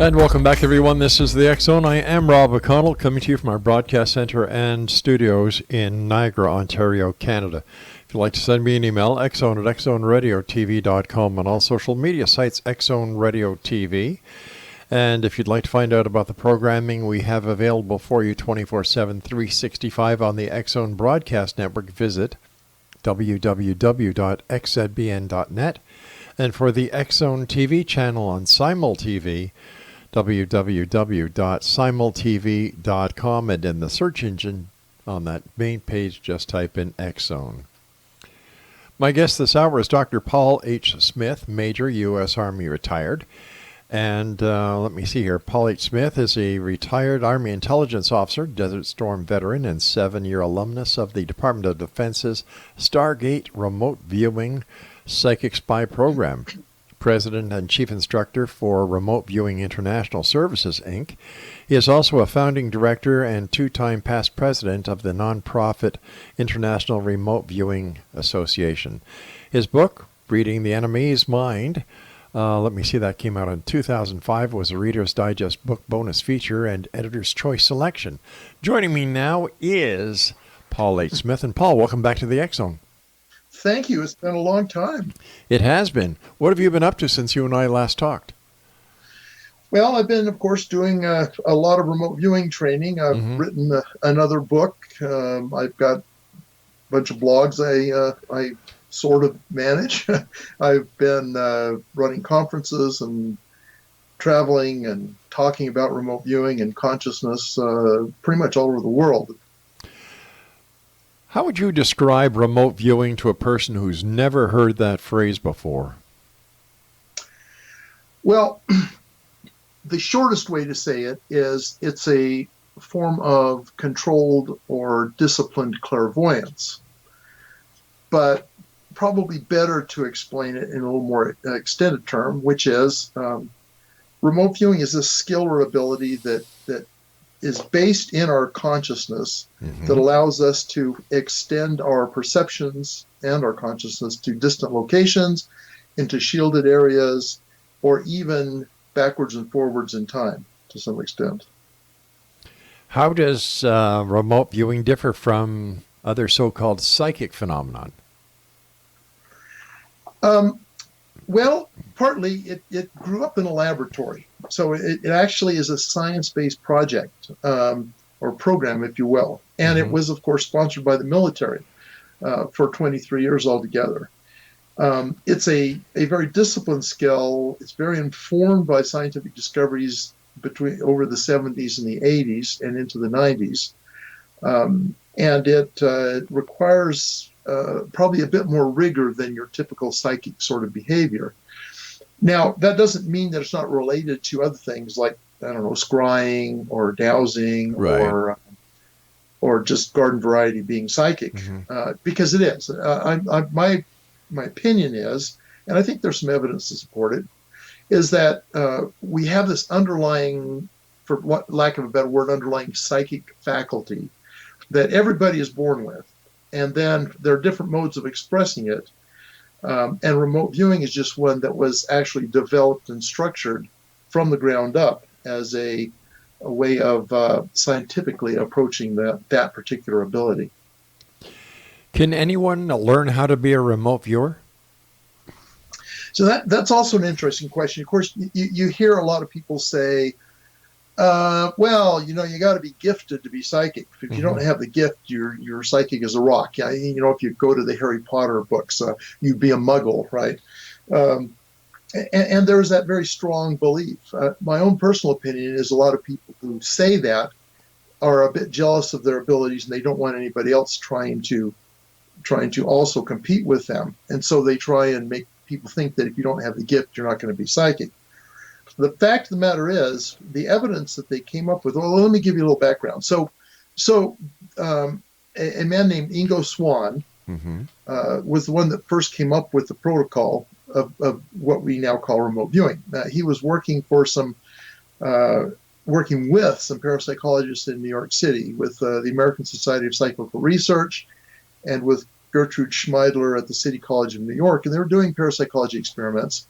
And welcome back, everyone. This is the X Zone. I am Rob McConnell, coming to you from our broadcast center and studios in Niagara, Ontario, Canada. If you'd like to send me an email, xzone@xzoneradiotv.com, on all social media sites, Xzone Radio TV. And if you'd like to find out about the programming we have available for you 24/7, 365 on the X Zone Broadcast Network, visit www.xzbn.net. And for the X Zone TV channel on Simul TV, www.simultv.com, and in the search engine on that main page, just type in X Zone. My guest this hour is Dr. Paul H. Smith, Major, U.S. Army, retired. And let me see here. Paul H. Smith is a retired Army intelligence officer, Desert Storm veteran, and 7-year alumnus of the Department of Defense's Stargate Remote Viewing Psychic Spy Program. President and Chief Instructor for Remote Viewing International Services, Inc. He is also a founding director and 2-time past president of the nonprofit International Remote Viewing Association. His book, Reading the Enemy's Mind, that came out in 2005, was a Reader's Digest book bonus feature and Editor's Choice selection. Joining me now is Paul H. Smith. And Paul, welcome back to the X Zone. Thank you. It's been a long time. It has been. What have you been up to since you and I last talked? Well, I've been, of course, doing a lot of remote viewing training. I've written another book. I've got a bunch of blogs I sort of manage. I've been running conferences and traveling and talking about remote viewing and consciousness pretty much all over the world. How would you describe remote viewing to a person who's never heard that phrase before? Well, the shortest way to say it is it's a form of controlled or disciplined clairvoyance. But probably better to explain it in a little more extended term, which is remote viewing is a skill or ability that is based in our consciousness that allows us to extend our perceptions and our consciousness to distant locations, into shielded areas, or even backwards and forwards in time to some extent. How does remote viewing differ from other so-called psychic phenomenon? Well, partly it grew up in a laboratory. So it actually is a science-based project or program, if you will. And it was, of course, sponsored by the military for 23 years altogether. It's a very disciplined skill. It's very informed by scientific discoveries over the 70s and the 80s and into the 90s. And it requires probably a bit more rigor than your typical psychic sort of behavior. Now, that doesn't mean that it's not related to other things like, scrying or dowsing, right, or just garden variety being psychic, because it is. My opinion is, and I think there's some evidence to support it, is that we have this underlying, for lack of a better word, underlying psychic faculty that everybody is born with. And then there are different modes of expressing it. And remote viewing is just one that was actually developed and structured from the ground up as a way of scientifically approaching that particular ability. Can anyone learn how to be a remote viewer? So that's also an interesting question. Of course, you hear a lot of people say, well, you got to be gifted to be psychic. If you don't have the gift, you're psychic as a rock. Yeah, if you go to the Harry Potter books, you'd be a muggle, right? And there's that very strong belief. My own personal opinion is a lot of people who say that are a bit jealous of their abilities, and they don't want anybody else trying to also compete with them. And so they try and make people think that if you don't have the gift, you're not going to be psychic. The fact of the matter is, the evidence that they came up with, well, let me give you a little background. So a man named Ingo Swann was the one that first came up with the protocol of what we now call remote viewing. He was working with some parapsychologists in New York City with the American Society of Psychical Research and with Gertrude Schmeidler at the City College of New York, and they were doing parapsychology experiments.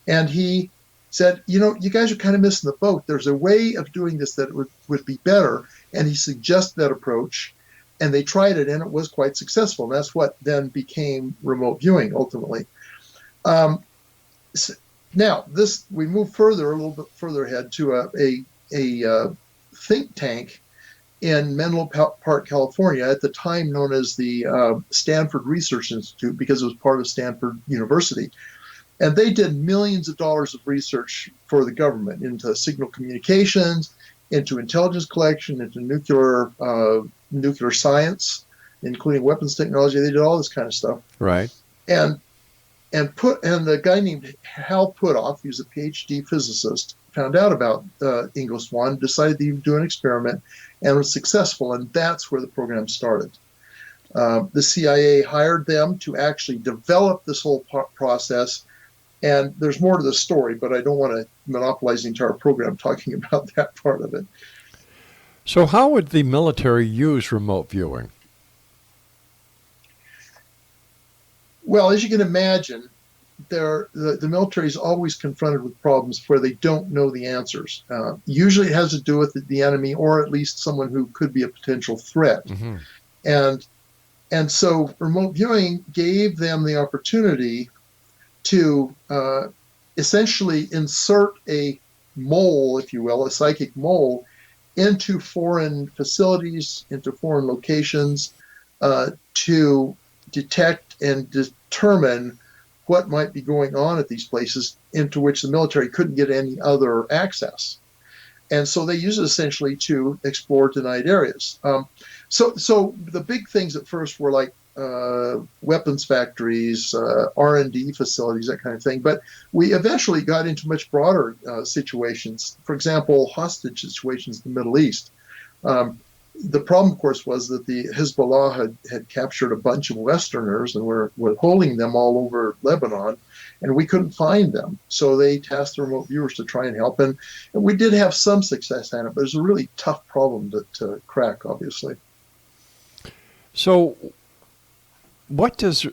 And he said, you guys are kind of missing the boat. There's a way of doing this that would be better. And he suggested that approach, and they tried it, and it was quite successful. And that's what then became remote viewing ultimately. Now, we move a little bit further ahead to a think tank in Menlo Park, California, at the time known as the Stanford Research Institute, because it was part of Stanford University. And they did millions of dollars of research for the government into signal communications, into intelligence collection, into nuclear science, including weapons technology. They did all this kind of stuff. Right. And the guy named Hal Puthoff, he was a PhD physicist, found out about Ingo Swann, decided he would do an experiment, and was successful. And that's where the program started. The CIA hired them to actually develop this whole process. And there's more to the story, but I don't want to monopolize the entire program talking about that part of it. So how would the military use remote viewing? Well, as you can imagine, the military is always confronted with problems where they don't know the answers. Usually it has to do with the enemy, or at least someone who could be a potential threat. Mm-hmm. And so remote viewing gave them the opportunity to essentially insert a mole, if you will, a psychic mole, into foreign facilities, into foreign locations, to detect and determine what might be going on at these places into which the military couldn't get any other access. And so they use it essentially to explore denied areas. So the big things at first were like weapons factories, R&D facilities, that kind of thing. But we eventually got into much broader situations. For example, hostage situations in the Middle East. The problem, of course, was that the Hezbollah had captured a bunch of Westerners and were holding them all over Lebanon, and we couldn't find them. So they tasked the remote viewers to try and help. And we did have some success at it, but it was a really tough problem to crack, obviously. So what does,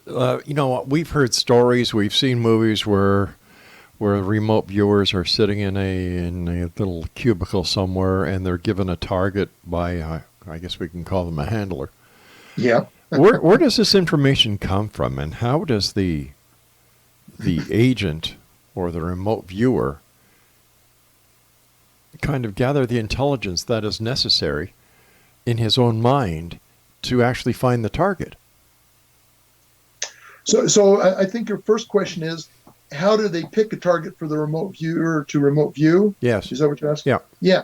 we've heard stories, we've seen movies where remote viewers are sitting in a little cubicle somewhere and they're given a target by, I guess we can call them a handler. Yeah. Where does this information come from, and how does the agent or the remote viewer kind of gather the intelligence that is necessary in his own mind to actually find the target? So I think your first question is, how do they pick a target for the remote viewer to remote view? Yes. Is that what you're asking? Yeah. Yeah.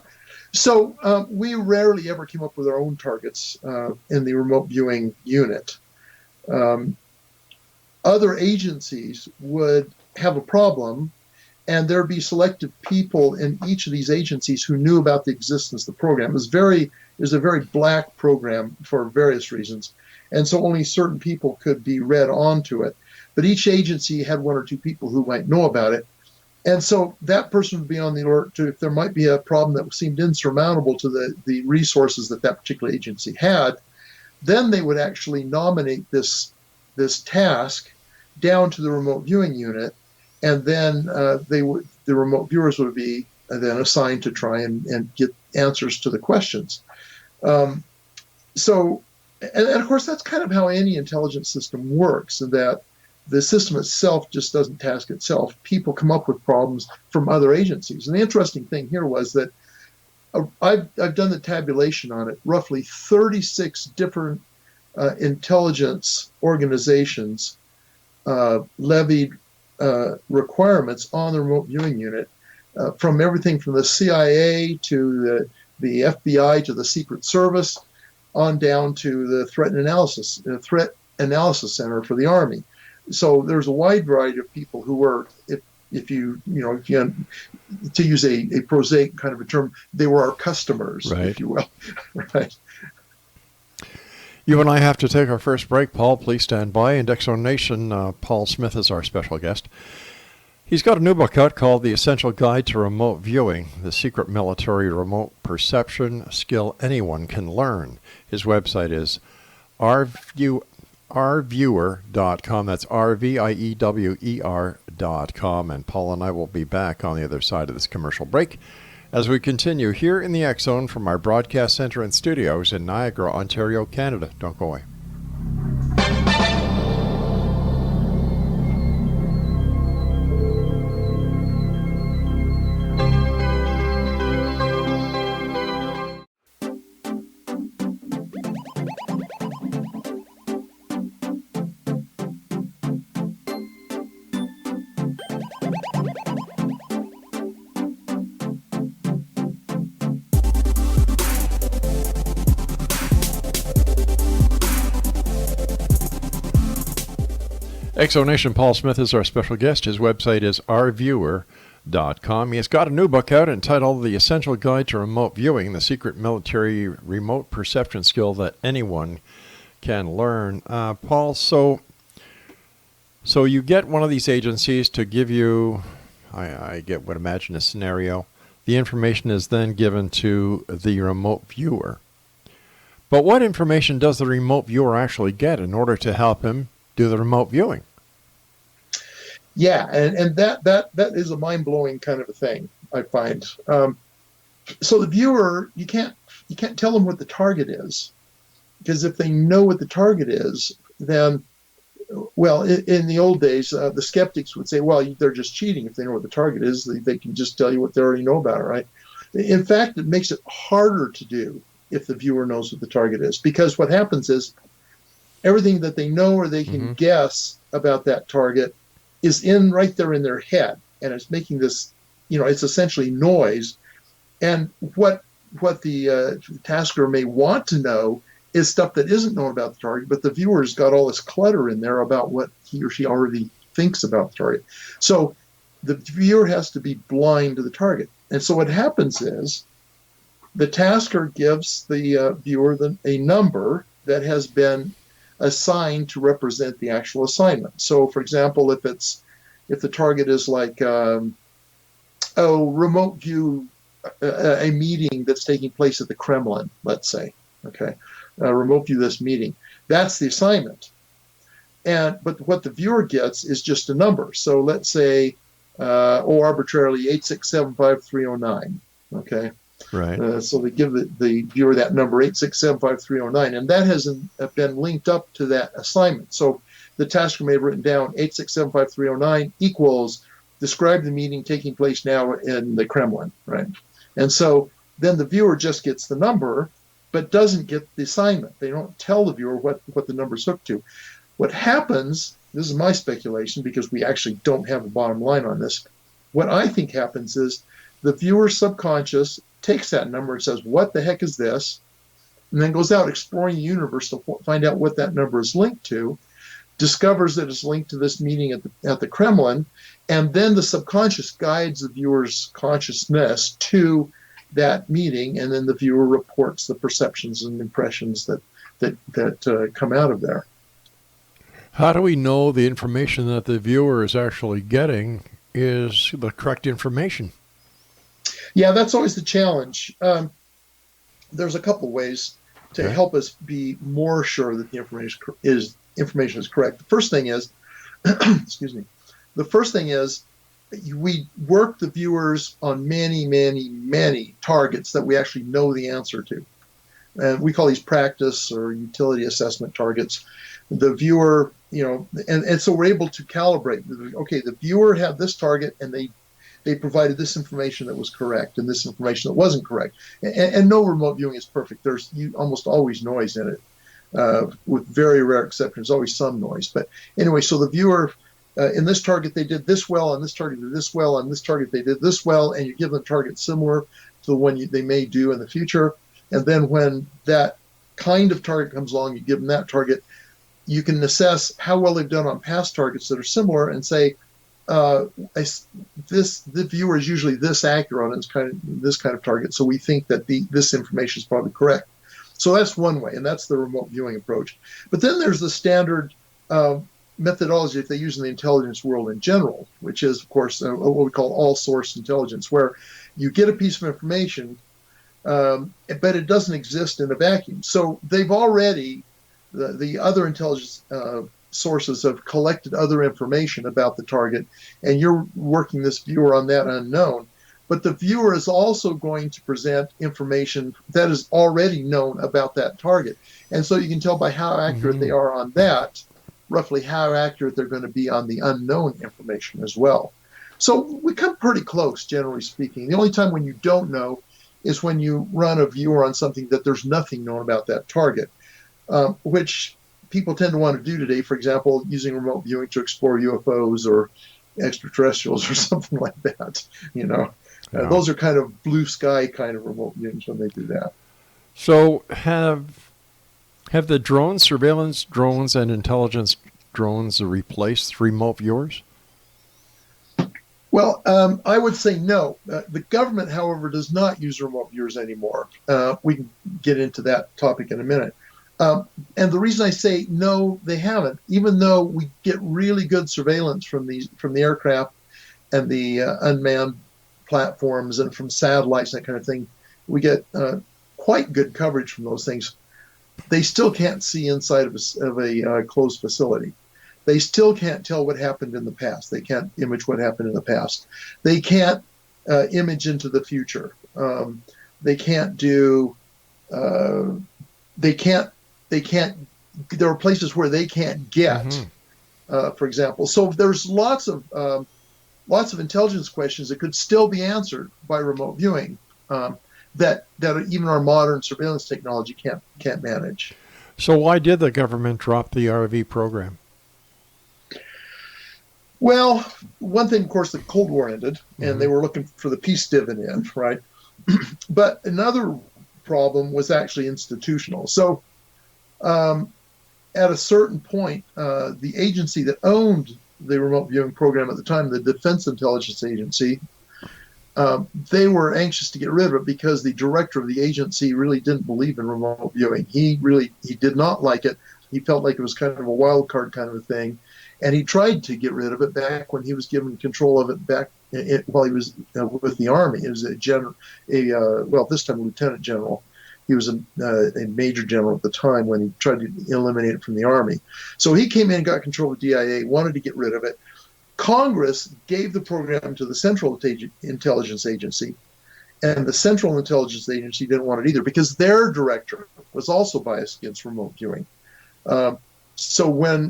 So we rarely ever came up with our own targets in the remote viewing unit. Other agencies would have a problem, and there'd be selected people in each of these agencies who knew about the existence of the program. It was a very black program for various reasons. And so only certain people could be read onto it. But each agency had one or two people who might know about it. And so that person would be on the alert to if there might be a problem that seemed insurmountable to the resources that particular agency had. Then they would actually nominate this task down to the remote viewing unit. And then the remote viewers would be then assigned to try and get answers to the questions. And of course, that's kind of how any intelligence system works, in that the system itself just doesn't task itself. People come up with problems from other agencies. And the interesting thing here was that I've done the tabulation on it. Roughly 36 different intelligence organizations levied requirements on the remote viewing unit, from everything from the CIA to the FBI to the Secret Service, on down to the threat analysis center for the Army. So there's a wide variety of people who were, if you to use a prosaic kind of a term, they were our customers, right, if you will. Right. You and I have to take our first break. Paul, please stand by. And Exo Nation, Paul Smith is our special guest. He's got a new book out called The Essential Guide to Remote Viewing, the secret military remote perception skill anyone can learn. His website is rviewer.com. That's rviewer.com. And Paul and I will be back on the other side of this commercial break as we continue here in the X Zone from our broadcast center and studios in Niagara, Ontario, Canada. Don't go away. Exonation Paul Smith is our special guest. His website is rviewer.com. He has got a new book out entitled The Essential Guide to Remote Viewing, the secret military remote perception skill that anyone can learn. Paul, so you get one of these agencies to give you, I would imagine a scenario. The information is then given to the remote viewer. But what information does the remote viewer actually get in order to help him do the remote viewing? Yeah, and that is a mind-blowing kind of a thing, I find. So the viewer, you can't tell them what the target is, because if they know what the target is, then, well, in the old days, the skeptics would say, well, they're just cheating if they know what the target is. They can just tell you what they already know about it, right? In fact, it makes it harder to do if the viewer knows what the target is, because what happens is everything that they know or they can guess about that target is right there in their head, and it's making this, it's essentially noise. And what the tasker may want to know is stuff that isn't known about the target, but the viewer's got all this clutter in there about what he or she already thinks about the target. So the viewer has to be blind to the target. And so what happens is the tasker gives the viewer a number that has been assigned to represent the actual assignment. So, for example, if the target is like, remote view a meeting that's taking place at the Kremlin, let's say, okay, remote view this meeting, that's the assignment. But what the viewer gets is just a number. So let's say, arbitrarily 8675309, okay. Right. So they give the viewer that number, 8675309, and that has been linked up to that assignment. So the tasker may have written down 8675309 equals describe the meeting taking place now in the Kremlin, right? And so then the viewer just gets the number, but doesn't get the assignment. They don't tell the viewer what the number's hooked to. What happens, this is my speculation because we actually don't have a bottom line on this, what I think happens is the viewer's subconscious takes that number and says, what the heck is this? And then goes out exploring the universe to find out what that number is linked to, discovers that it's linked to this meeting at the Kremlin, and then the subconscious guides the viewer's consciousness to that meeting, and then the viewer reports the perceptions and impressions that come out of there. How do we know the information that the viewer is actually getting is the correct information? Yeah, that's always the challenge. There's a couple ways to help us be more sure that the information is correct. The first thing is, excuse me. The first thing is we work the viewers on many, many, many targets that we actually know the answer to. And we call these practice or utility assessment targets. The viewer, and so we're able to calibrate. Okay, the viewer had this target and they provided this information that was correct and this information that wasn't correct. And no remote viewing is perfect. There's almost always noise in it. With very rare exceptions, there's always some noise. But anyway, so the viewer, in this target they did this well, and this target did this well, and this target they did this well, and you give them targets similar to the one they may do in the future. And then when that kind of target comes along, you give them that target. You can assess how well they've done on past targets that are similar and say, the viewer is usually this accurate on this kind of target, so we think that this information is probably correct. So that's one way, and that's the remote viewing approach. But then there's the standard methodology that they use in the intelligence world in general, which is, of course, what we call all-source intelligence, where you get a piece of information, but it doesn't exist in a vacuum. So they've already The other intelligence sources have collected other information about the target, and you're working this viewer on that unknown. But the viewer is also going to present information that is already known about that target. And so you can tell by how accurate they are on that, roughly how accurate they're going to be on the unknown information as well. So we come pretty close, generally speaking. The only time when you don't know is when you run a viewer on something that there's nothing known about that target, which people tend to want to do today. For example, using remote viewing to explore UFOs or extraterrestrials or something like that. Those are kind of blue sky kind of remote viewings when they do that. So have the drones, surveillance drones, and intelligence drones replaced remote viewers? Well, I would say no. The government, however, does not use remote viewers anymore. We can get into that topic in a minute. And the reason I say no, they haven't, even though we get really good surveillance from the aircraft and the unmanned platforms and from satellites and that kind of thing, we get quite good coverage from those things. They still can't see inside of a closed facility. They still can't tell what happened in the past. They can't image what happened in the past. They can't image into the future. They can't do. They can't. There are places where they can't get. For example, so there's lots of intelligence questions that could still be answered by remote viewing that even our modern surveillance technology can't manage. So why did the government drop the RV program? Well, one thing, of course, the Cold War ended, and they were looking for the peace dividend, right? But another problem was actually institutional. So at a certain point, the agency that owned the remote viewing program at the time, the Defense Intelligence Agency, they were anxious to get rid of it because the director of the agency really didn't believe in remote viewing. He did not like it. He felt like it was kind of a wild card kind of a thing. And he tried to get rid of it back when he was given control of it while he was with the Army. He was this time lieutenant general. He was a major general at the time when he tried to eliminate it from the Army. So he came in and got control of DIA, wanted to get rid of it. Congress gave the program to the Central Intelligence Agency, and the Central Intelligence Agency didn't want it either because their director was also biased against remote viewing. So when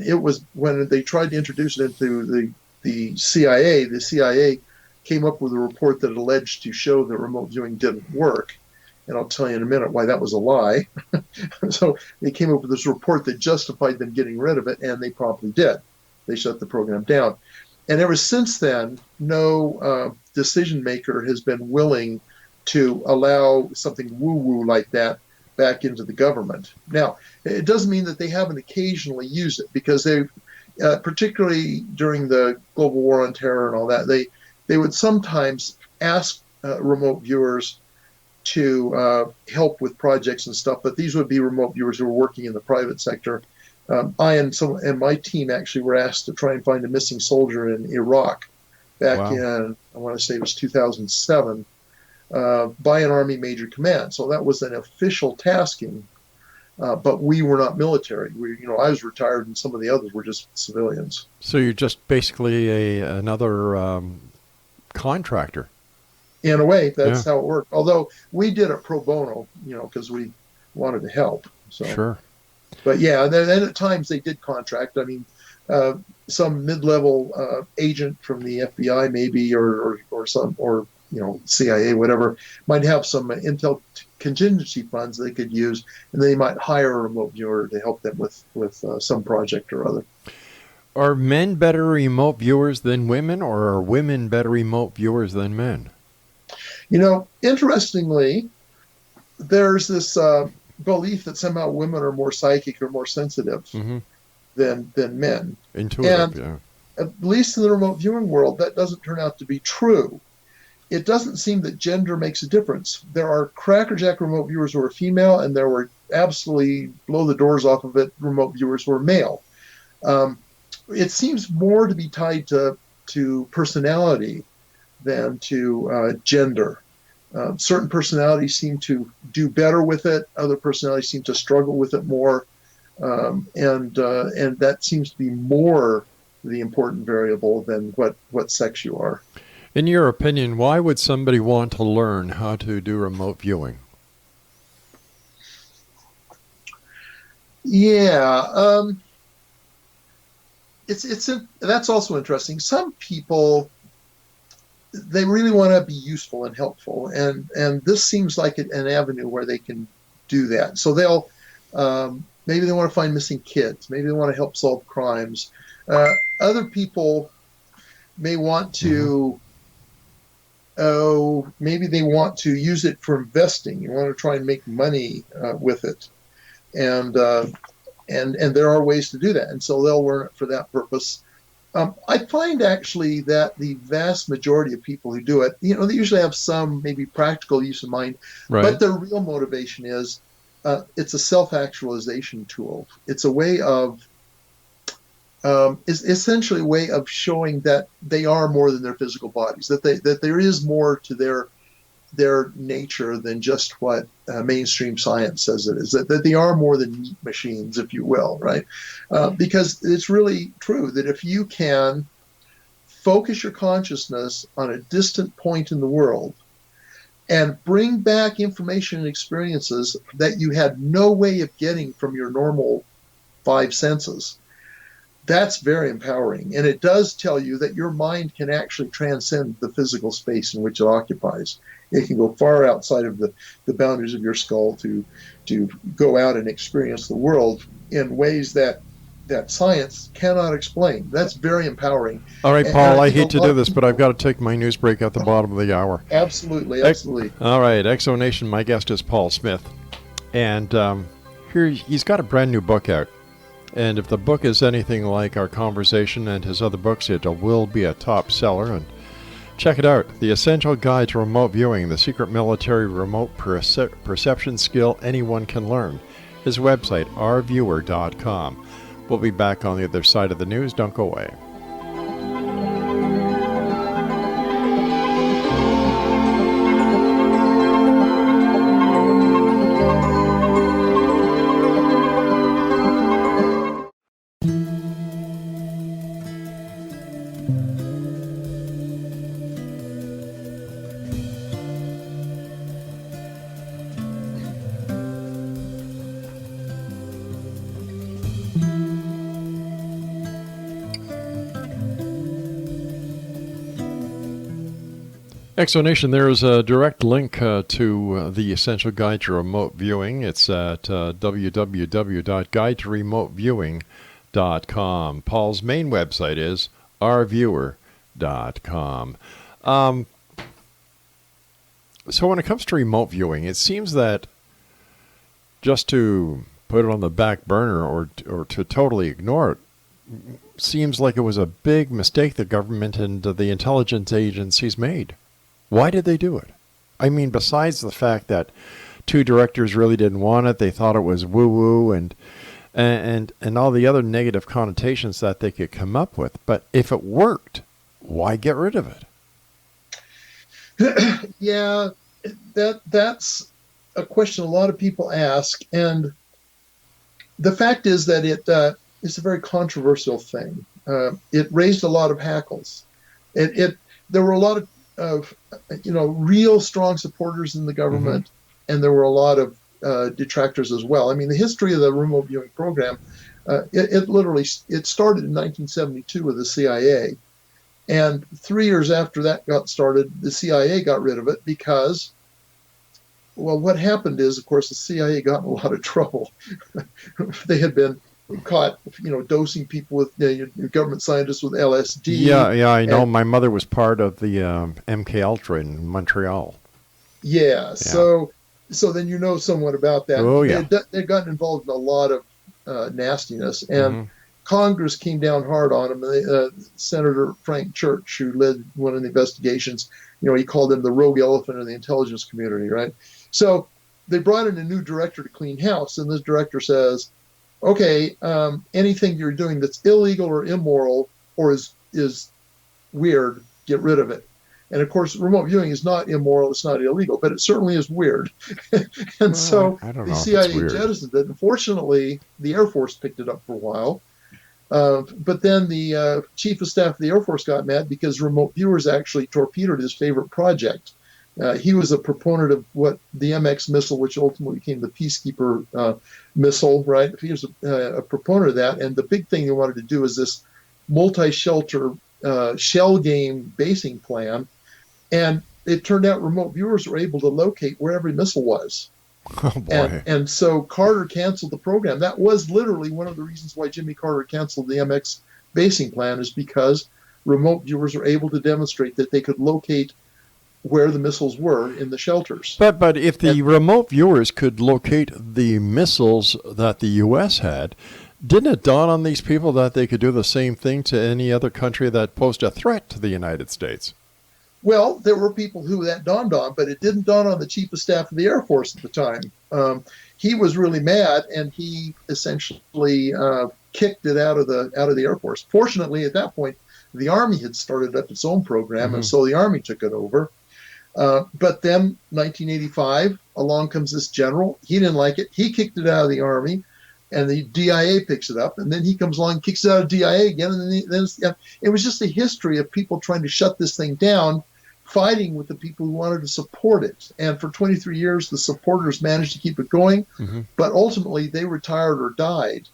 they tried to introduce it into the CIA came up with a report that alleged to show that remote viewing didn't work. And I'll tell you in a minute why that was a lie. So they came up with this report that justified them getting rid of it, and they promptly did. They shut the program down. And ever since then, no decision maker has been willing to allow something woo-woo like that back into the government. Now, it doesn't mean that they haven't occasionally used it, because they, particularly during the global war on terror and all that, they would sometimes ask remote viewers to help with projects and stuff, but these would be remote viewers who were working in the private sector. I and my team actually were asked to try and find a missing soldier in Iraq back in, I want to say it was 2007, by an Army Major Command. So that was an official tasking, but we were not military. I was retired, and some of the others were just civilians. So you're just basically another contractor. In a way, that's how it worked. Although we did it pro bono, because we wanted to help. So. Sure. But yeah, then at times they did contract. I mean, some mid-level agent from the FBI maybe, or CIA, whatever, might have some intel contingency funds they could use, and they might hire a remote viewer to help them with some project or other. Are men better remote viewers than women, or are women better remote viewers than men? Interestingly, there's this belief that somehow women are more psychic or more sensitive than men. Intuitive, and at least in the remote viewing world, that doesn't turn out to be true. It doesn't seem that gender makes a difference. There are crackerjack remote viewers who are female, and there were absolutely blow the doors off of it remote viewers who are male. It seems more to be tied to personality than to gender. Certain personalities seem to do better with it. Other personalities seem to struggle with it more. and that seems to be more the important variable than what sex you are. In your opinion, why would somebody want to learn how to do remote viewing? Yeah, that's also interesting. Some people, they really want to be useful and helpful, and this seems like an avenue where they can do that. So they'll maybe they want to find missing kids, maybe they want to help solve crimes. Other people may want to, maybe they want to use it for investing. You want to try and make money with it, and there are ways to do that, and so they'll learn it for that purpose. I find actually that the vast majority of people who do it, they usually have some maybe practical use in mind, Right. but their real motivation is it's a self-actualization tool. It's a way of, it's essentially a way of showing that they are more than their physical bodies, that there is more to their nature than just what mainstream science says it is, that they are more than meat machines, if you will, right? Because it's really true that if you can focus your consciousness on a distant point in the world and bring back information and experiences that you had no way of getting from your normal five senses, that's very empowering. And it does tell you that your mind can actually transcend the physical space in which it occupies. It can go far outside of the boundaries of your skull to go out and experience the world in ways that science cannot explain. That's very empowering. All right, Paul, And I think hate a to lot do of this, but I've got to take my news break at the bottom of the hour. Absolutely. All right, Exo Nation, my guest is Paul Smith. And here he's got a brand new book out. And if the book is anything like our conversation and his other books, it will be a top seller. And check it out, The Essential Guide to Remote Viewing, the secret military remote perception skill anyone can learn. His website, rviewer.com. We'll be back on the other side of the news. Don't go away. Exonation, there is a direct link to the Essential Guide to Remote Viewing. It's at www.guidetoremoteviewing.com. Paul's main website is rviewer.com. So when it comes to remote viewing, it seems that just to put it on the back burner or to totally ignore it seems like it was a big mistake the government and the intelligence agencies made. Why did they do it? I mean, besides the fact that two directors really didn't want it, they thought it was woo-woo and all the other negative connotations that they could come up with. But if it worked, why get rid of it? Yeah, that's a question a lot of people ask. And the fact is that it's a very controversial thing. It raised a lot of hackles. There were a lot of real strong supporters in the government, and there were a lot of detractors as well. I mean, the history of the remote viewing program, it literally started in 1972 with the CIA, and 3 years after that got started, the CIA got rid of it because, well, what happened is, of course, the CIA got in a lot of trouble. They had been caught, dosing people with government scientists with LSD. Yeah, I know. My mother was part of the MK Ultra in Montreal. Yeah, so then you know somewhat about that. Oh, yeah. They'd gotten involved in a lot of nastiness, and Congress came down hard on them. Senator Frank Church, who led one of the investigations, he called him the rogue elephant of the intelligence community, right? So they brought in a new director to clean house, and this director says, okay, anything you're doing that's illegal or immoral or is weird, get rid of it. And of course, remote viewing is not immoral, it's not illegal, but it certainly is weird. And Well, so I don't the know if it's CIA weird. jettisoned it. Unfortunately, the Air Force picked it up for a while. But then the chief of staff of the Air Force got mad because remote viewers actually torpedoed his favorite project. He was a proponent of what the MX missile, which ultimately became the Peacekeeper missile, right? He was a proponent of that. And the big thing he wanted to do is this multi-shelter shell game basing plan. And it turned out remote viewers were able to locate where every missile was. Oh boy. And so Carter canceled the program. That was literally one of the reasons why Jimmy Carter canceled the MX basing plan, is because remote viewers were able to demonstrate that they could locate where the missiles were in the shelters. But if the remote viewers could locate the missiles that the U.S. had, didn't it dawn on these people that they could do the same thing to any other country that posed a threat to the United States? Well, there were people who that dawned on, but it didn't dawn on the chief of staff of the Air Force at the time. He was really mad, and he essentially kicked it out of the Air Force. Fortunately, at that point, the Army had started up its own program, and so the Army took it over. But then, 1985, along comes this general. He didn't like it. He kicked it out of the Army, and the DIA picks it up. And then he comes along and kicks it out of DIA again. And then it was just a history of people trying to shut this thing down, fighting with the people who wanted to support it. And for 23 years, the supporters managed to keep it going. But ultimately, they retired or died.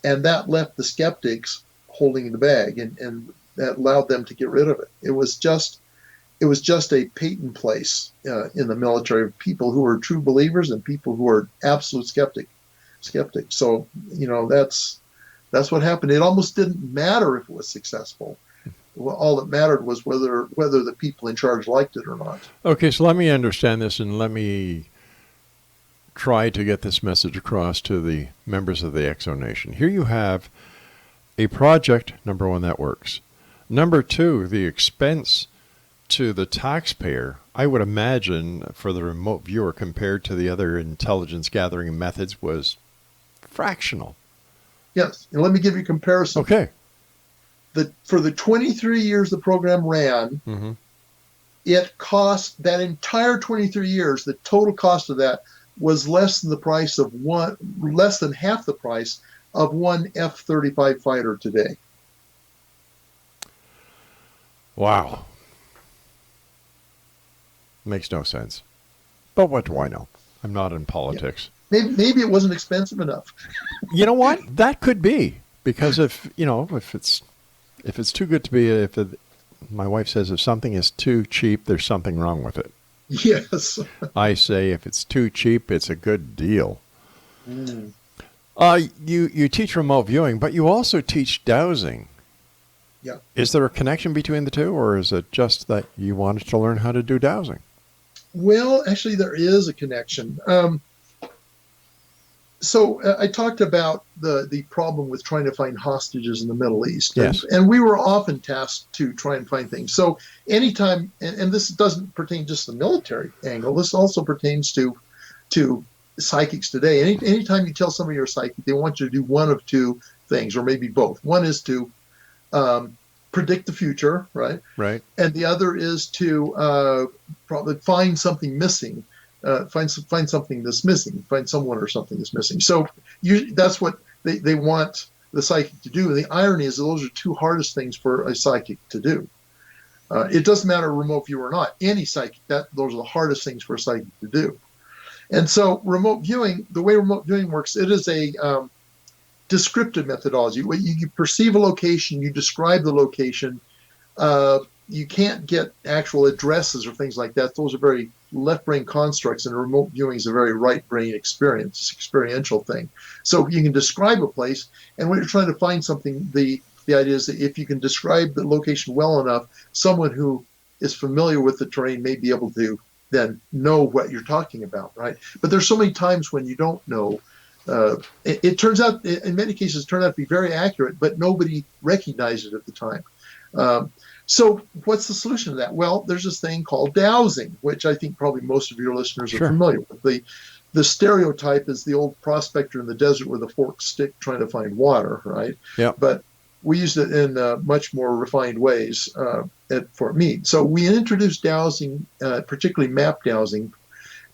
And that left the skeptics holding the bag, and that allowed them to get rid of it. It was just a Peyton place in the military of people who were true believers and people who were absolute skeptics. So, that's what happened. It almost didn't matter if it was successful. Well, all that mattered was whether the people in charge liked it or not. Okay, so let me understand this, and let me try to get this message across to the members of the Exo Nation. Here you have a project, number one, that works. Number two, the expense to the taxpayer, I would imagine, for the remote viewer compared to the other intelligence gathering methods, was fractional. Yes, and let me give you a comparison. Okay. For the 23 years the program ran, it cost, that entire 23 years, the total cost of that was less than half the price of one F-35 fighter today. Wow. Makes no sense. But what do I know? I'm not in politics. Yeah. Maybe it wasn't expensive enough. You know what? That could be, because if it's too good to be, my wife says if something is too cheap, there's something wrong with it. Yes. I say if it's too cheap, it's a good deal. You teach remote viewing, but you also teach dowsing. Yeah. Is there a connection between the two, or is it just that you wanted to learn how to do dowsing? Well, actually, there is a connection. So I talked about the problem with trying to find hostages in the Middle East. Yes. And we were often tasked to try and find things. So anytime, and this doesn't pertain just to the military angle, this also pertains to psychics today. Anytime you tell somebody you're a psychic, they want you to do one of two things, or maybe both. One is to predict the future, right? Right. And the other is to probably find something missing. Find something that's missing, find someone or something that's missing. So that's what they want the psychic to do. And the irony is that those are two hardest things for a psychic to do. It doesn't matter remote view or not. Any psychic, those are the hardest things for a psychic to do. And so remote viewing, the way remote viewing works, it is a descriptive methodology. You perceive a location, you describe the location. You can't get actual addresses or things like that. Those are very left brain constructs, and remote viewing is a very right brain experience. It's an experiential thing. So you can describe a place, and when you're trying to find something, the idea is that if you can describe the location well enough, someone who is familiar with the terrain may be able to then know what you're talking about, right? But there's so many times when you don't know. It turns out, in many cases, it turned out to be very accurate, but nobody recognized it at the time. So what's the solution to that? Well, there's this thing called dowsing, which I think probably most of your listeners are familiar with. The stereotype is the old prospector in the desert with a forked stick trying to find water, right? Yeah. But we used it in much more refined ways at Fort Meade. So we introduced dowsing, particularly map dowsing,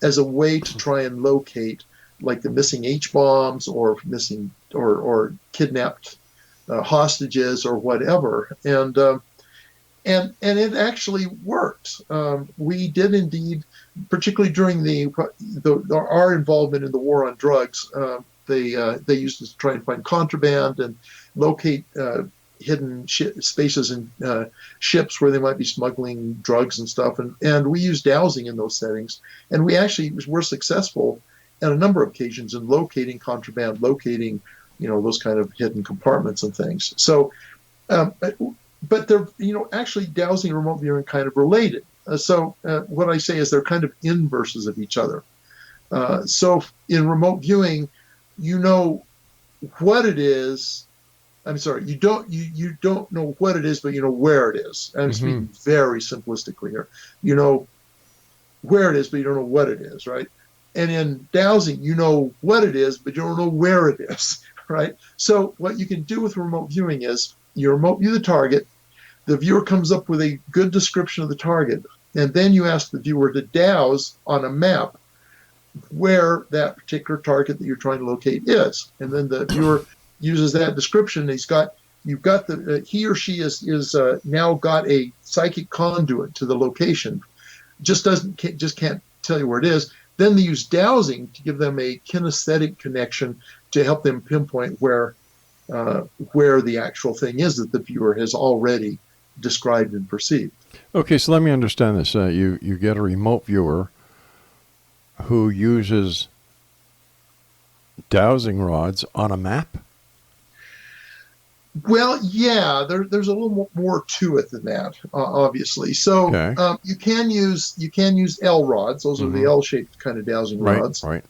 as a way to try and locate like the missing H-bombs or missing or kidnapped hostages or whatever. And it actually worked. We did indeed, particularly during our involvement in the war on drugs. They used it to try and find contraband and locate hidden spaces in ships where they might be smuggling drugs and stuff. And we used dowsing in those settings. And we actually were successful on a number of occasions in locating contraband, locating, those kind of hidden compartments and things. So, but they're, actually dowsing and remote viewing kind of related. So what I say is they're kind of inverses of each other. So in remote viewing, you know what it is. I'm sorry, you don't know what it is, but you know where it is. I'm speaking very simplistically here. You know where it is, but you don't know what it is, right? And in dowsing, you know what it is, but you don't know where it is, right? So what you can do with remote viewing is you remote view the target, the viewer comes up with a good description of the target, and then you ask the viewer to dowse on a map where that particular target that you're trying to locate is. And then the viewer uses that description. He or she is now got a psychic conduit to the location. Just can't tell you where it is. Then they use dowsing to give them a kinesthetic connection to help them pinpoint where the actual thing is that the viewer has already described and perceived. Okay, so let me understand this. You get a remote viewer who uses dowsing rods on a map? Well, yeah, there's a little more to it than that, obviously. So okay. You can use L rods; those are the L-shaped kind of dowsing rods. Right.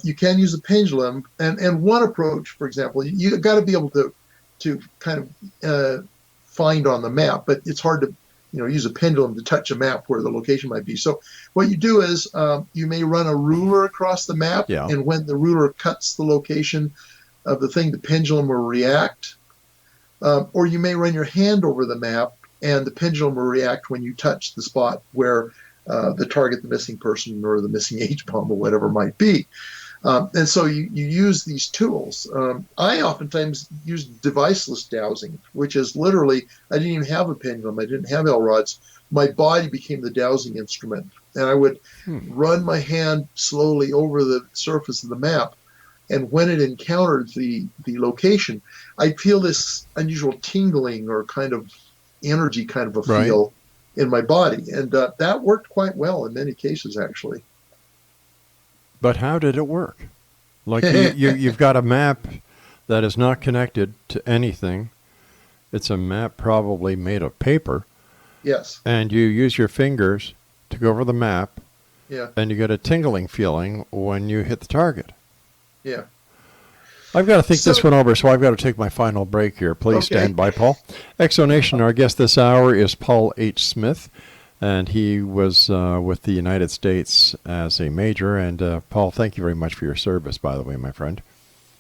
You can use a pendulum, and one approach, for example, you got to be able to kind of find on the map, but it's hard to use a pendulum to touch a map where the location might be. So what you do is you may run a ruler across the map, and when the ruler cuts the location of the thing, the pendulum will react. Or you may run your hand over the map, and the pendulum will react when you touch the spot where the target, the missing person, or the missing H-bomb, or whatever might be. And so you use these tools. I oftentimes use deviceless dowsing, which is literally, I didn't even have a pendulum, I didn't have L-rods. My body became the dowsing instrument. And I would run my hand slowly over the surface of the map. And when it encountered the location, I'd feel this unusual tingling or kind of energy kind of a feel in my body. And that worked quite well in many cases, actually. But how did it work? Like you've got a map that is not connected to anything. It's a map probably made of paper. Yes. And you use your fingers to go over the map. Yeah. And you get a tingling feeling when you hit the target. Yeah. I've got to think this one over, so I've got to take my final break here. Please stand by, Paul. Exonation, our guest this hour is Paul H. Smith, and he was with the United States as a major. And, Paul, thank you very much for your service, by the way, my friend.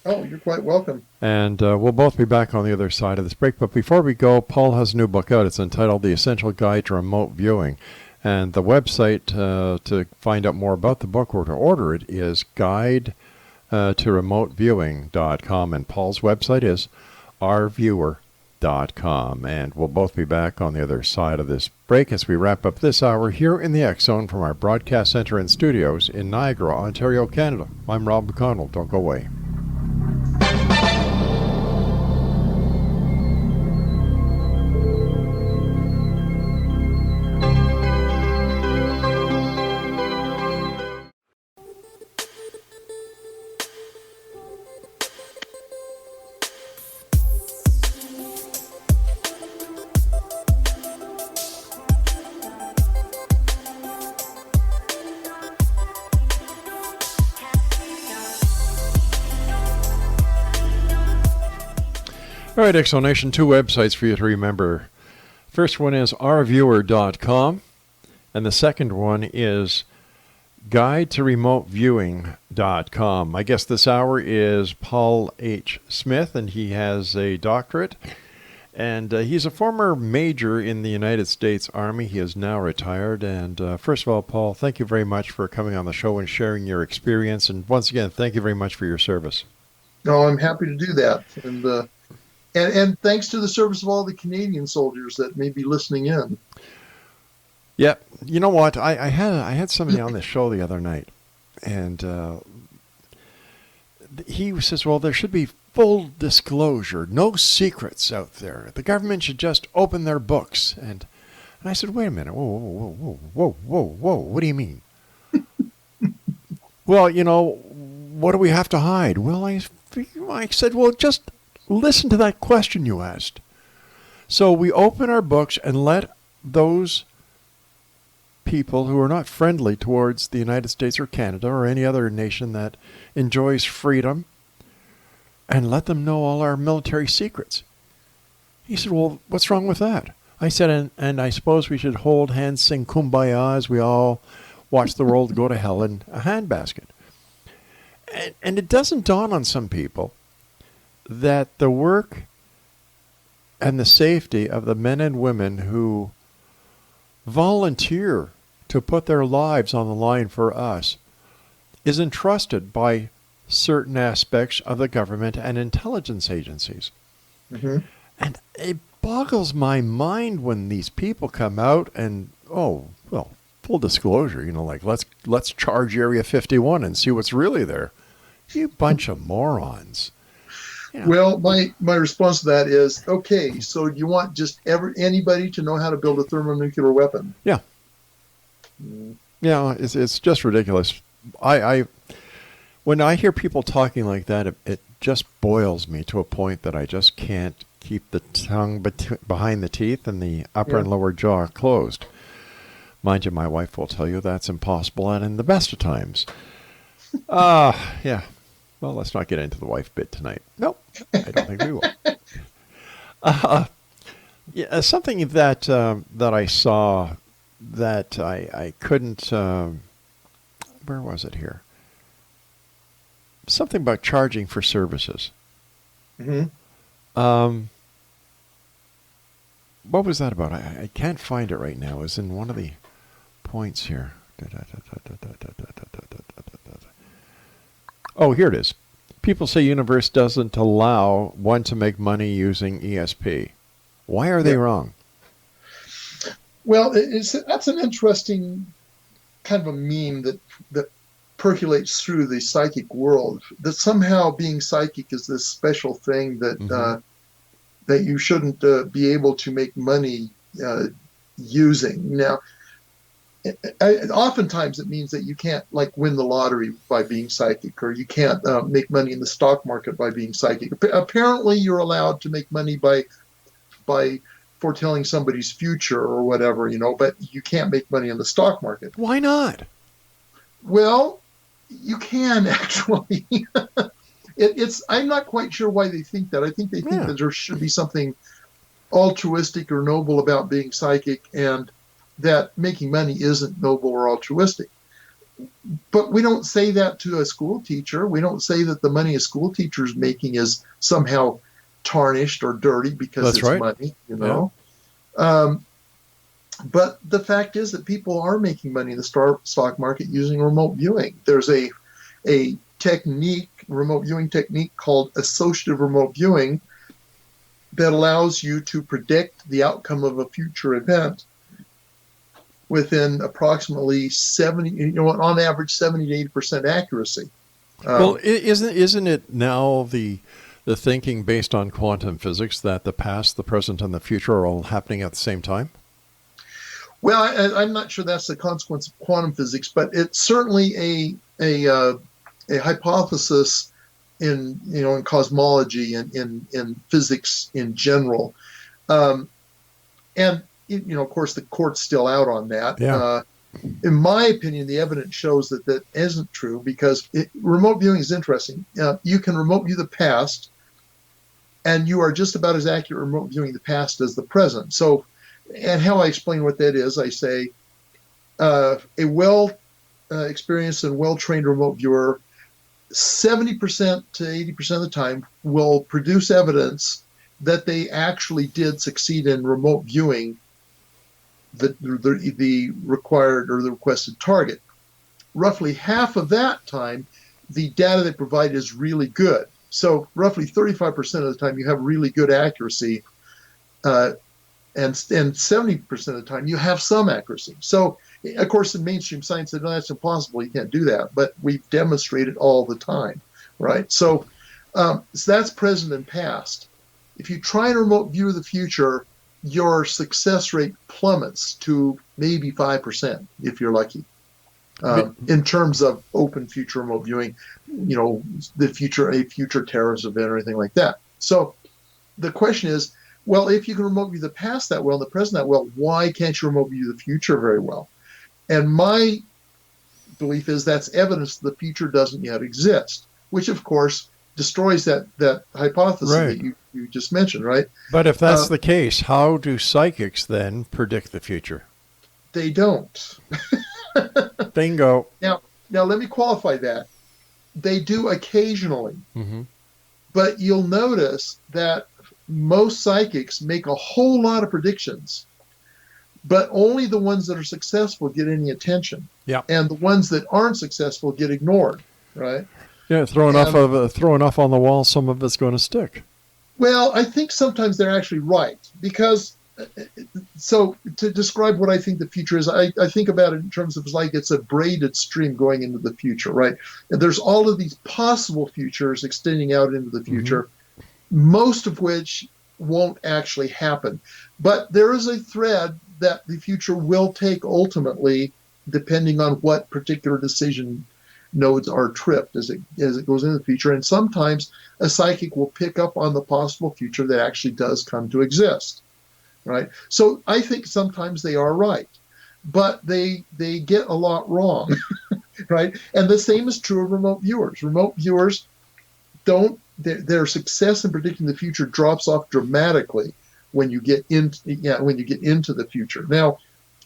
Oh, you're quite welcome. And we'll both be back on the other side of this break. But before we go, Paul has a new book out. It's entitled The Essential Guide to Remote Viewing. And the website to find out more about the book or to order it is guide to remoteviewing.com, and Paul's website is rviewer.com. And we'll both be back on the other side of this break as we wrap up this hour here in the X Zone from our broadcast center and studios in Niagara, Ontario, Canada. I'm Rob McConnell. Don't go away. All right, Exonation, two websites for you to remember. First one is rviewer.com, and the second one is guide to remoteviewing.com. My guest this hour is Paul H. Smith, and he has a doctorate And he's a former major in the United States Army. He is now retired. And first of all, Paul, thank you very much for coming on the show and sharing your experience. And once again, thank you very much for your service. No, I'm happy to do that. And thanks to the service of all the Canadian soldiers that may be listening in. Yeah, you know what? I had somebody on this show the other night, and he says, well, there should be full disclosure, no secrets out there. The government should just open their books. And I said, wait a minute. Whoa. What do you mean? Well, what do we have to hide? Well, I said, well, just listen to that question you asked. So we open our books and let those people who are not friendly towards the United States or Canada or any other nation that enjoys freedom, and let them know all our military secrets. He said, well, what's wrong with that? I said, and I suppose we should hold hands, sing Kumbaya as we all watch the world go to hell in a handbasket. And it doesn't dawn on some people that the work and the safety of the men and women who volunteer to put their lives on the line for us is entrusted by certain aspects of the government and intelligence agencies. Mm-hmm. And it boggles my mind when these people come out and, oh, well, full disclosure, like let's charge Area 51 and see what's really there. You bunch of morons. Well, my response to that is, okay, so you want just anybody to know how to build a thermonuclear weapon? Yeah. Yeah, it's just ridiculous. When I hear people talking like that, it just boils me to a point that I just can't keep the tongue behind the teeth and the upper and lower jaw closed. Mind you, my wife will tell you that's impossible, and in the best of times. Yeah. Well, let's not get into the wife bit tonight. Nope, I don't think we will. Yeah, something that I saw that I couldn't. Where was it here? Something about charging for services. Mm-hmm. What was that about? I can't find it right now. It's in one of the points here. Oh, here it is. People say universe doesn't allow one to make money using ESP. Why are they wrong? Well, that's an interesting kind of a meme that percolates through the psychic world, that somehow being psychic is this special thing that that you shouldn't be able to make money using. Now, oftentimes it means that you can't win the lottery by being psychic, or you can't make money in the stock market by being psychic. Apparently, you're allowed to make money by foretelling somebody's future or whatever, but you can't make money in the stock market. Why not? Well, you can actually. I'm not quite sure why they think that. I think they think that there should be something altruistic or noble about being psychic, and that making money isn't noble or altruistic. But we don't say that to a school teacher. We don't say that the money a school teacher is making is somehow tarnished or dirty because it's money, But the fact is that people are making money in the stock market using remote viewing. There's a remote viewing technique called associative remote viewing that allows you to predict the outcome of a future event within approximately 70, on average 70 to 80% accuracy. Well, isn't it now the thinking based on quantum physics that the past, the present, and the future are all happening at the same time? Well, I'm not sure that's the consequence of quantum physics, but it's certainly a hypothesis in cosmology and in physics in general. And of course, the court's still out on that. Yeah. In my opinion, the evidence shows that isn't true, because remote viewing is interesting. You can remote view the past, and you are just about as accurate remote viewing the past as the present. So, and how I explain what that is, I say a experienced and well-trained remote viewer 70% to 80% of the time will produce evidence that they actually did succeed in remote viewing the required or the requested target. Roughly half of that time, the data they provide is really good. So roughly 35% of the time, you have really good accuracy, and 70% of the time, you have some accuracy. So, of course, in mainstream science, no, that's impossible. You can't do that. But we've demonstrated all the time, right? So that's present and past. If you try and remote view the future, your success rate plummets to maybe 5% if you're lucky. In terms of open future remote viewing, a future terrorist event or anything like that. So the question is, well, if you can remote view the past that well and the present that well, why can't you remote view the future very well? And my belief is that's evidence the future doesn't yet exist, which of course destroys that hypothesis right. that you just mentioned, right? But if that's the case, how do psychics then predict the future? They don't. Bingo. Now let me qualify that. They do occasionally, but you'll notice that most psychics make a whole lot of predictions, but only the ones that are successful get any attention. Yeah. And the ones that aren't successful get ignored, right? Yeah, throw enough on the wall, some of it's going to stick. Well, I think sometimes they're actually right, because so to describe what I think the future is, I think about it in terms of like it's a braided stream going into the future, right? And there's all of these possible futures extending out into the future, most of which won't actually happen. But there is a thread that the future will take ultimately, depending on what particular decision nodes are tripped as it goes into the future. And sometimes a psychic will pick up on the possible future that actually does come to exist. Right. So I think sometimes they are right, but they get a lot wrong. Right. And the same is true of remote viewers. Remote viewers their success in predicting the future drops off dramatically when you get into the future. Now,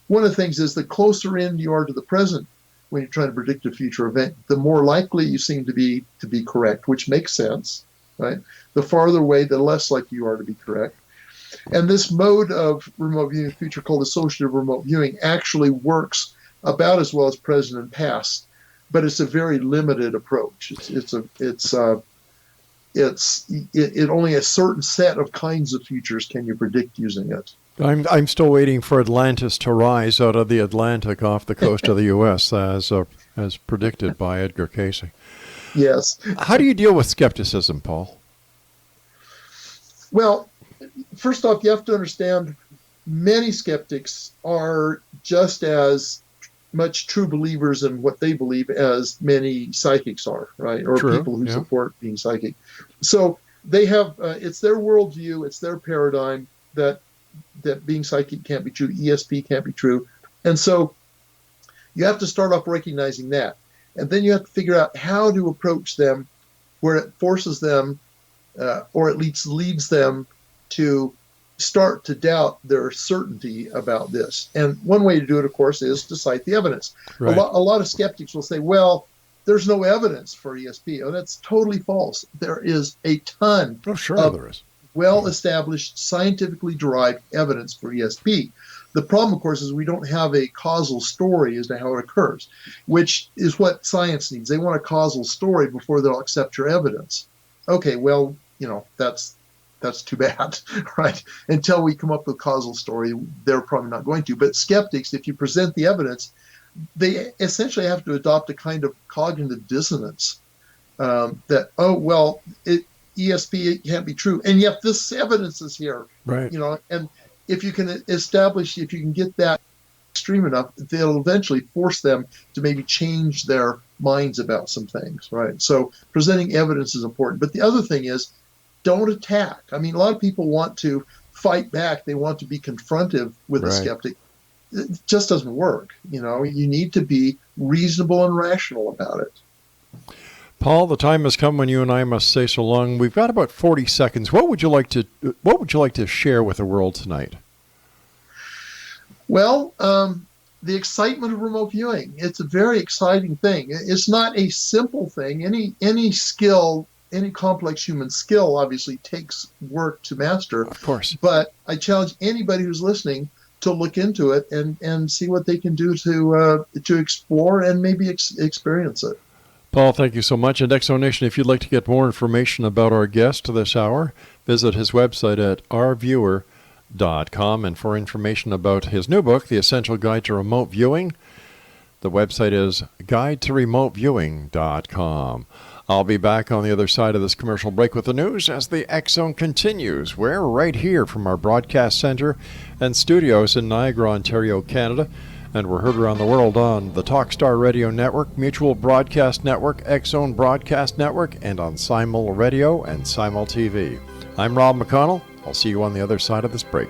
one of the things is the closer in you are to the present when you're trying to predict a future event, the more likely you seem to be correct, which makes sense. Right. The farther away, the less likely you are to be correct. And this mode of remote viewing the future, called associative remote viewing, actually works about as well as present and past, but it's a very limited approach. Only a certain set of kinds of futures can you predict using it. I'm still waiting for Atlantis to rise out of the Atlantic off the coast of the U.S. as predicted by Edgar Cayce. Yes. How do you deal with skepticism, Paul? Well, first off, you have to understand many skeptics are just as much true believers in what they believe as many psychics are, right? Or True, people who yeah. support being psychic. So they have, it's their worldview, it's their paradigm that being psychic can't be true, ESP can't be true. And so you have to start off recognizing that. And then you have to figure out how to approach them where it forces them, or at least leads them to start to doubt their certainty about this. And one way to do it, of course, is to cite the evidence. Right. A lot of skeptics will say, well, there's no evidence for ESP. Oh, that's totally false. There is a ton of there is well-established, scientifically derived evidence for ESP. The problem, of course, is we don't have a causal story as to how it occurs, which is what science needs. They want a causal story before they'll accept your evidence. Okay, well, that's too bad, right? Until we come up with a causal story, they're probably not going to. But skeptics, if you present the evidence, they essentially have to adopt a kind of cognitive dissonance that, oh, well, ESP can't be true. And yet this evidence is here, right? And if you can get that extreme enough, they'll eventually force them to maybe change their minds about some things, right? So presenting evidence is important. But the other thing is, don't attack. I mean, a lot of people want to fight back. They want to be confrontive with a skeptic. It just doesn't work. You need to be reasonable and rational about it. Paul, the time has come when you and I must say so long. We've got about 40 seconds. What would you like to share with the world tonight? Well, the excitement of remote viewing. It's a very exciting thing. It's not a simple thing. Any skill any complex human skill obviously takes work to master. Of course. But I challenge anybody who's listening to look into it and see what they can do to explore and maybe experience it. Paul, thank you so much. And Exonation, if you'd like to get more information about our guest this hour, visit his website at ourviewer.com. And for information about his new book, The Essential Guide to Remote Viewing, the website is guidetoremoteviewing.com. I'll be back on the other side of this commercial break with the news as the X Zone continues. We're right here from our broadcast center and studios in Niagara, Ontario, Canada. And we're heard around the world on the Talkstar Radio Network, Mutual Broadcast Network, X Zone Broadcast Network, and on Simul Radio and Simul TV. I'm Rob McConnell. I'll see you on the other side of this break.